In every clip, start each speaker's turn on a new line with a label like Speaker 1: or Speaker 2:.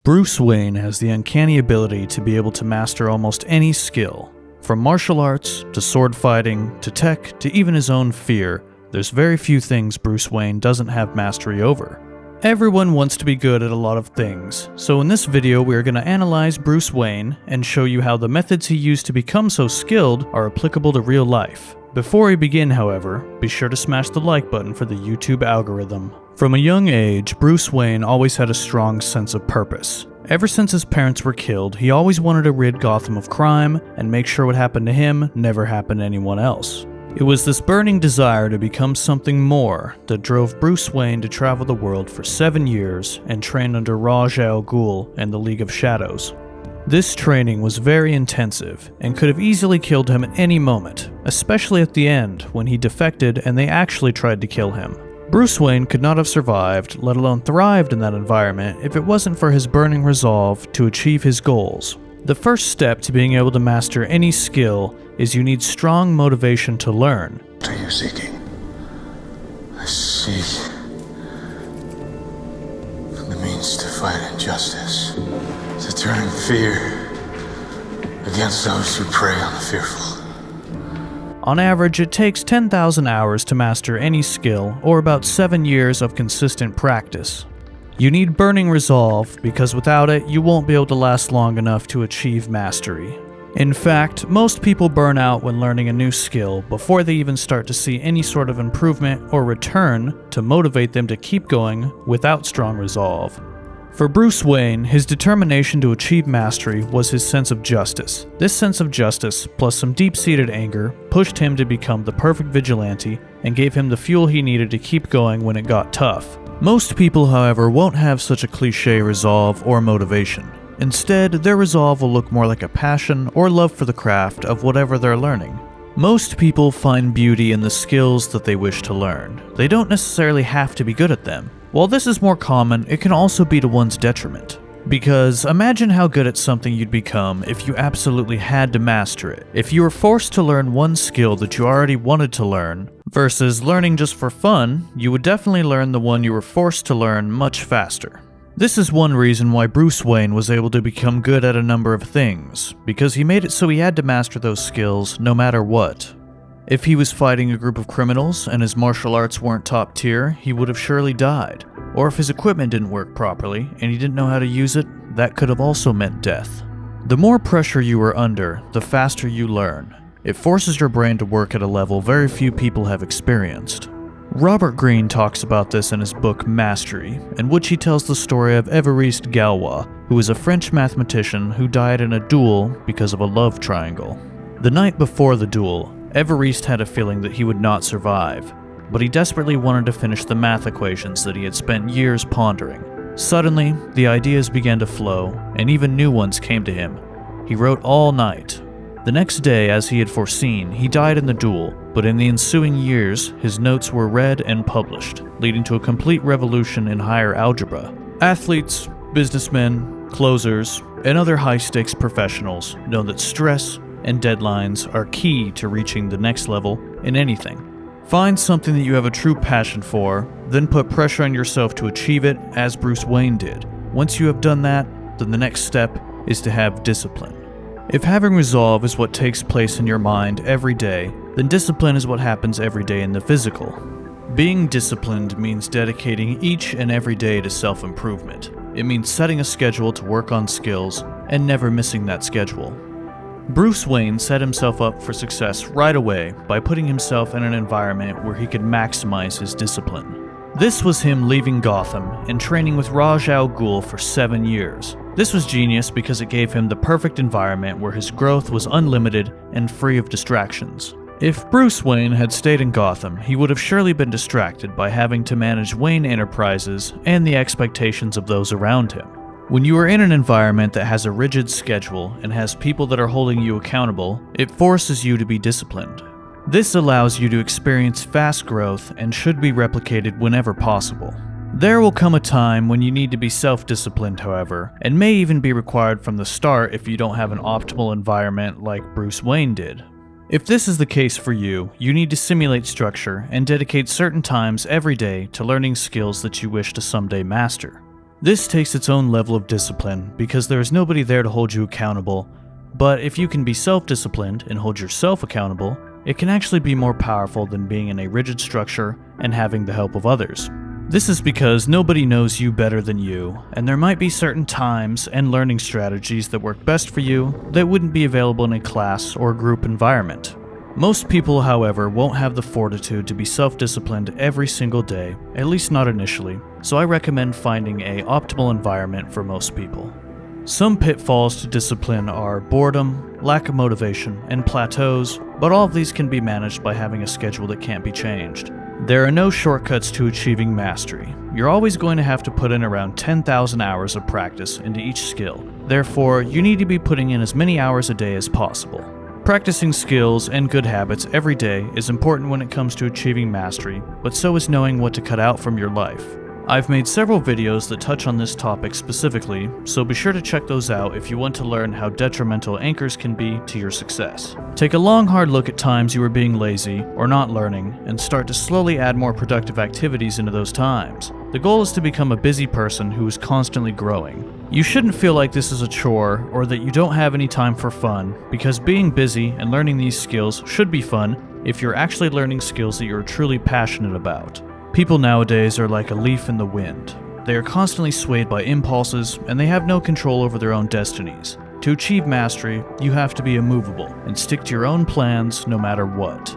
Speaker 1: Bruce Wayne has the uncanny ability to be able to master almost any skill. From martial arts, to sword fighting, to tech, to even his own fear, there's very few things Bruce Wayne doesn't have mastery over. Everyone wants to be good at a lot of things, so in this video we are going to analyze Bruce Wayne and show you how the methods he used to become so skilled are applicable to real life. Before we begin, however, be sure to smash the like button for the YouTube algorithm. From a young age, Bruce Wayne always had a strong sense of purpose. Ever since his parents were killed, he always wanted to rid Gotham of crime and make sure what happened to him never happened to anyone else. It was this burning desire to become something more that drove Bruce Wayne to travel the world for 7 years and train under Ghul and the League of Shadows. This training was very intensive and could have easily killed him at any moment, especially at the end when he defected and they actually tried to kill him. Bruce Wayne could not have survived, let alone thrived in that environment, if it wasn't for his burning resolve to achieve his goals. The first step to being able to master any skill is you need strong motivation to learn.
Speaker 2: What are you seeking? I seek the means to fight injustice, to turn fear against those who prey on the fearful.
Speaker 1: On average, it takes 10,000 hours to master any skill, or about 7 years of consistent practice. You need burning resolve, because without it, you won't be able to last long enough to achieve mastery. In fact, most people burn out when learning a new skill before they even start to see any sort of improvement or return to motivate them to keep going without strong resolve. For Bruce Wayne, his determination to achieve mastery was his sense of justice. This sense of justice, plus some deep-seated anger, pushed him to become the perfect vigilante and gave him the fuel he needed to keep going when it got tough. Most people, however, won't have such a cliché resolve or motivation. Instead, their resolve will look more like a passion or love for the craft of whatever they're learning. Most people find beauty in the skills that they wish to learn. They don't necessarily have to be good at them. While this is more common, it can also be to one's detriment. Because imagine how good at something you'd become if you absolutely had to master it. If you were forced to learn one skill that you already wanted to learn, versus learning just for fun, you would definitely learn the one you were forced to learn much faster. This is one reason why Bruce Wayne was able to become good at a number of things, because he made it so he had to master those skills no matter what. If he was fighting a group of criminals and his martial arts weren't top tier, he would have surely died. Or if his equipment didn't work properly and he didn't know how to use it, that could have also meant death. The more pressure you are under, the faster you learn. It forces your brain to work at a level very few people have experienced. Robert Greene talks about this in his book Mastery, in which he tells the story of Évariste Galois, who was a French mathematician who died in a duel because of a love triangle. The night before the duel, Évariste had a feeling that he would not survive, but he desperately wanted to finish the math equations that he had spent years pondering. Suddenly, the ideas began to flow, and even new ones came to him. He wrote all night. The next day, as he had foreseen, he died in the duel, but in the ensuing years, his notes were read and published, leading to a complete revolution in higher algebra. Athletes, businessmen, closers, and other high-stakes professionals know that stress and deadlines are key to reaching the next level in anything. Find something that you have a true passion for, then put pressure on yourself to achieve it, as Bruce Wayne did. Once you have done that, then the next step is to have discipline. If having resolve is what takes place in your mind every day, then discipline is what happens every day in the physical. Being disciplined means dedicating each and every day to self-improvement. It means setting a schedule to work on skills and never missing that schedule. Bruce Wayne set himself up for success right away by putting himself in an environment where he could maximize his discipline. This was him leaving Gotham and training with Ghul for 7 years. This was genius because it gave him the perfect environment where his growth was unlimited and free of distractions. If Bruce Wayne had stayed in Gotham, he would have surely been distracted by having to manage Wayne Enterprises and the expectations of those around him. When you are in an environment that has a rigid schedule and has people that are holding you accountable, it forces you to be disciplined. This allows you to experience fast growth and should be replicated whenever possible. There will come a time when you need to be self-disciplined, however, and may even be required from the start if you don't have an optimal environment like Bruce Wayne did. If this is the case for you, you need to simulate structure and dedicate certain times every day to learning skills that you wish to someday master. This takes its own level of discipline because there is nobody there to hold you accountable, but if you can be self-disciplined and hold yourself accountable, it can actually be more powerful than being in a rigid structure and having the help of others. This is because nobody knows you better than you, and there might be certain times and learning strategies that work best for you that wouldn't be available in a class or group environment. Most people, however, won't have the fortitude to be self-disciplined every single day, at least not initially, so I recommend finding an optimal environment for most people. Some pitfalls to discipline are boredom, lack of motivation, and plateaus, but all of these can be managed by having a schedule that can't be changed. There are no shortcuts to achieving mastery. You're always going to have to put in around 10,000 hours of practice into each skill. Therefore, you need to be putting in as many hours a day as possible. Practicing skills and good habits every day is important when it comes to achieving mastery, but so is knowing what to cut out from your life. I've made several videos that touch on this topic specifically, so be sure to check those out if you want to learn how detrimental anchors can be to your success. Take a long hard look at times you were being lazy or not learning, and start to slowly add more productive activities into those times. The goal is to become a busy person who is constantly growing. You shouldn't feel like this is a chore or that you don't have any time for fun, because being busy and learning these skills should be fun if you're actually learning skills that you're truly passionate about. People nowadays are like a leaf in the wind. They are constantly swayed by impulses, and they have no control over their own destinies. To achieve mastery, you have to be immovable and stick to your own plans no matter what.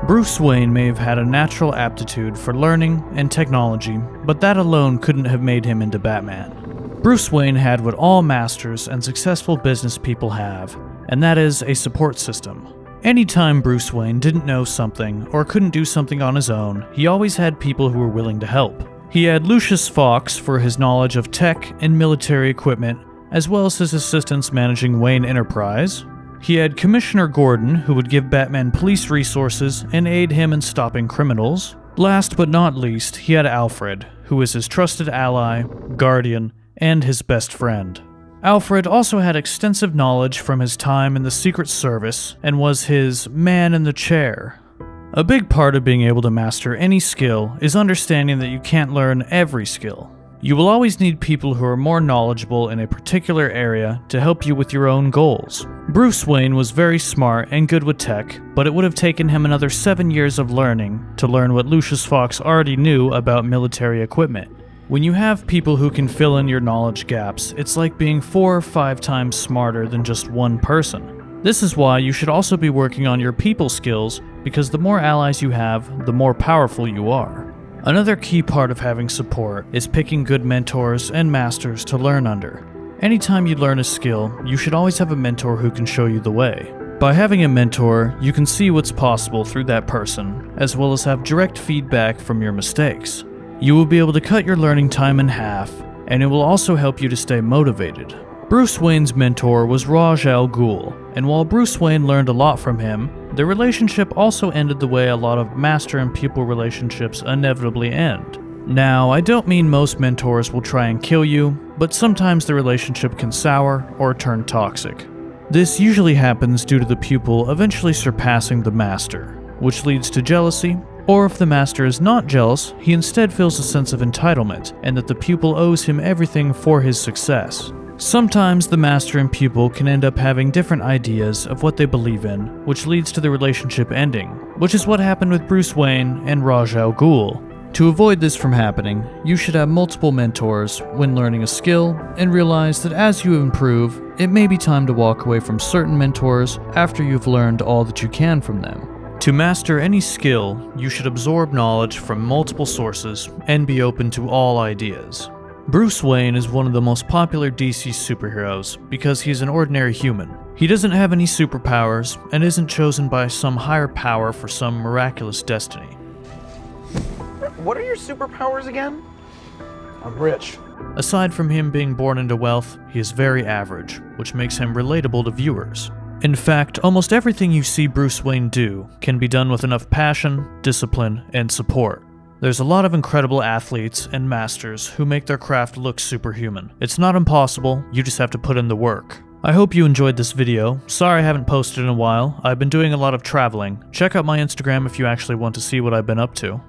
Speaker 1: Bruce Wayne may have had a natural aptitude for learning and technology, but that alone couldn't have made him into Batman. Bruce Wayne had what all masters and successful business people have, and that is a support system. Anytime Bruce Wayne didn't know something or couldn't do something on his own, he always had people who were willing to help. He had Lucius Fox for his knowledge of tech and military equipment, as well as his assistants managing Wayne Enterprise. He had Commissioner Gordon, who would give Batman police resources and aid him in stopping criminals. Last but not least, he had Alfred, who was his trusted ally, guardian, and his best friend. Alfred also had extensive knowledge from his time in the Secret Service and was his man in the chair. A big part of being able to master any skill is understanding that you can't learn every skill. You will always need people who are more knowledgeable in a particular area to help you with your own goals. Bruce Wayne was very smart and good with tech, but it would have taken him another 7 years of learning to learn what Lucius Fox already knew about military equipment. When you have people who can fill in your knowledge gaps, it's like being 4 or 5 times smarter than just one person. This is why you should also be working on your people skills, because the more allies you have, the more powerful you are. Another key part of having support is picking good mentors and masters to learn under. Anytime you learn a skill, you should always have a mentor who can show you the way. By having a mentor, you can see what's possible through that person, as well as have direct feedback from your mistakes. You will be able to cut your learning time in half, and it will also help you to stay motivated. Bruce Wayne's mentor was Ra's al Ghul, and while Bruce Wayne learned a lot from him, their relationship also ended the way a lot of master and pupil relationships inevitably end. Now, I don't mean most mentors will try and kill you, but sometimes the relationship can sour or turn toxic. This usually happens due to the pupil eventually surpassing the master, which leads to jealousy. Or if the master is not jealous, he instead feels a sense of entitlement, and that the pupil owes him everything for his success. Sometimes the master and pupil can end up having different ideas of what they believe in, which leads to the relationship ending, which is what happened with Bruce Wayne and Ra's al Ghul. To avoid this from happening, you should have multiple mentors when learning a skill, and realize that as you improve, it may be time to walk away from certain mentors after you've learned all that you can from them. To master any skill, you should absorb knowledge from multiple sources and be open to all ideas. Bruce Wayne is one of the most popular DC superheroes because he's an ordinary human. He doesn't have any superpowers and isn't chosen by some higher power for some miraculous destiny.
Speaker 3: What are your superpowers again? I'm rich.
Speaker 1: Aside from him being born into wealth, he is very average, which makes him relatable to viewers. In fact, almost everything you see Bruce Wayne do can be done with enough passion, discipline, and support. There's a lot of incredible athletes and masters who make their craft look superhuman. It's not impossible, you just have to put in the work. I hope you enjoyed this video. Sorry I haven't posted in a while. I've been doing a lot of traveling. Check out my Instagram if you actually want to see what I've been up to.